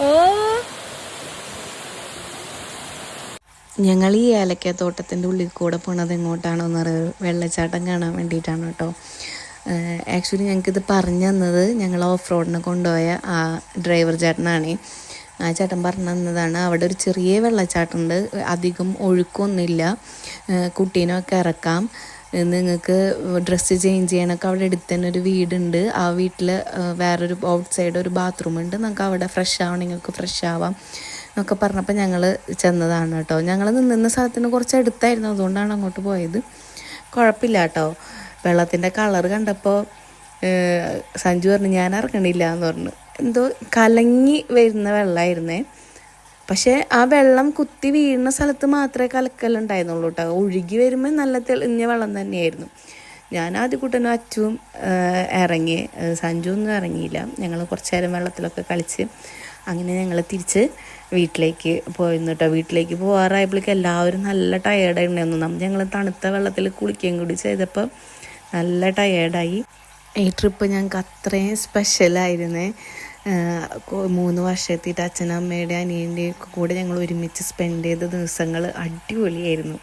ഓ ഞങ്ങൾ ഈ ഏലക്കത്തോട്ടത്തിൻ്റെ ഉള്ളിൽ കൂടെ പോണത് എങ്ങോട്ടാണോന്ന് അറിയാം, വെള്ളച്ചാട്ടം കാണാൻ വേണ്ടിയിട്ടാണ് കേട്ടോ. ആക്ച്വലി ഞങ്ങൾക്കിത് പറഞ്ഞു തന്നത് ഞങ്ങൾ ഓഫ് റോഡിന് കൊണ്ടുപോയ ആ ഡ്രൈവർ ചേട്ടനാണ്. ആ ചേട്ടൻ പറഞ്ഞു തന്നതാണ്. അവിടെ ഒരു ചെറിയ വെള്ളച്ചാട്ടമുണ്ട്, അധികം ഒഴുക്കൊന്നുമില്ല, കുട്ടീനൊക്കെ ഇറക്കാം. നിങ്ങൾക്ക് ഡ്രസ്സ് ചേഞ്ച് ചെയ്യാനൊക്കെ അവിടെ അടുത്ത് തന്നെ ഒരു വീടുണ്ട്. ആ വീട്ടിൽ വേറൊരു ഔട്ട് സൈഡ് ഒരു ബാത്റൂം ഉണ്ട്, നമുക്ക് അവിടെ ഫ്രഷ് ആവണമെങ്കിൽ ഫ്രഷ് ആവാം എന്നൊക്കെ പറഞ്ഞപ്പോൾ ഞങ്ങൾ ചെന്നതാണ് കേട്ടോ. ഞങ്ങൾ നിന്ന സ്ഥലത്തിന് കുറച്ച് അടുത്തായിരുന്നു, അതുകൊണ്ടാണ് അങ്ങോട്ട് പോയത്. കുഴപ്പമില്ല കേട്ടോ. വെള്ളത്തിൻ്റെ കളർ കണ്ടപ്പോൾ സഞ്ജു പറഞ്ഞു ഞാൻ ഇറങ്ങണില്ല എന്ന് പറഞ്ഞു. എന്തോ കലങ്ങി വരുന്ന വെള്ളമായിരുന്നേ. പക്ഷേ ആ വെള്ളം കുത്തി വീഴുന്ന സ്ഥലത്ത് മാത്രമേ കലക്കലുണ്ടായിരുന്നുള്ളൂ കേട്ടോ. ഒഴുകി വരുമ്പോൾ നല്ല തെളിഞ്ഞ വെള്ളം തന്നെയായിരുന്നു. ഞാൻ ആദ്യകൂട്ടനും അച്ചുവും ഇറങ്ങി, സഞ്ജു ഒന്നും ഇറങ്ങിയില്ല. ഞങ്ങൾ കുറച്ച് നേരം വെള്ളത്തിലൊക്കെ കളിച്ച് അങ്ങനെ ഞങ്ങൾ തിരിച്ച് വീട്ടിലേക്ക് പോയിരുന്നു കേട്ടോ. വീട്ടിലേക്ക് പോകാറായപ്പോഴേക്കും എല്ലാവരും നല്ല ടയേർഡായിട്ടുണ്ടായിരുന്നു. ഞങ്ങൾ തണുത്ത വെള്ളത്തിൽ കുളിക്കുകയും കൂടി ചെയ്തപ്പോൾ നല്ല ടയേർഡായി. ഈ ട്രിപ്പ് ഞങ്ങൾക്ക് അത്രയും സ്പെഷ്യലായിരുന്നേ. 3 വർഷമെത്തിയിട്ട് അച്ഛനും അമ്മയുടെ അനിയൻ്റെയും കൂടെ ഞങ്ങൾ ഒരുമിച്ച് സ്പെൻഡ് ചെയ്ത ദിവസങ്ങൾ അടിപൊളിയായിരുന്നു.